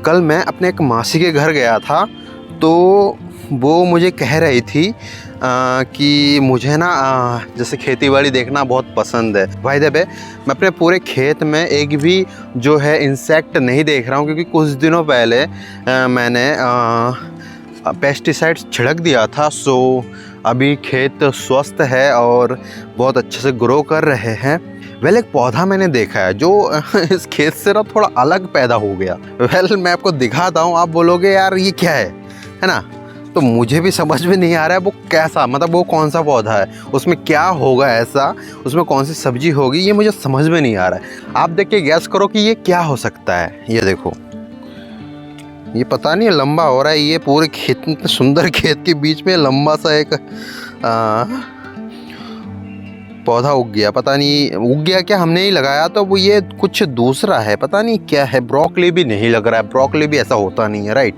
कल मैं अपने एक मासी के घर गया था, तो वो मुझे कह रही थी कि मुझे ना जैसे खेती-बाड़ी देखना बहुत पसंद है। बाय द वे मैं अपने पूरे खेत में एक भी जो है इंसेक्ट नहीं देख रहा हूँ, क्योंकि कुछ दिनों पहले मैंने पेस्टिसाइड्स छिड़क दिया था। सो अभी खेत स्वस्थ है और बहुत अच्छे से ग्रो कर रहे हैं। वेल एक पौधा मैंने देखा है जो इस खेत से ना थोड़ा अलग पैदा हो गया। वेल मैं आपको दिखाता हूँ, आप बोलोगे यार ये क्या है ना? तो मुझे भी समझ में नहीं आ रहा है वो कैसा, मतलब वो कौन सा पौधा है, उसमें क्या होगा ऐसा, उसमें कौन सी सब्जी होगी, ये मुझे समझ में नहीं आ रहा है। आप देख के गैस करो कि ये क्या हो सकता है। ये देखो, ये पता नहीं लंबा हो रहा है, ये पूरे खेत में, सुंदर खेत के बीच में लंबा सा एक पौधा उग गया। पता नहीं उग गया क्या, हमने ही लगाया तो वो ये कुछ दूसरा है, पता नहीं क्या है। ब्रोकली भी नहीं लग रहा है, ब्रोकली भी ऐसा होता नहीं है, राइट।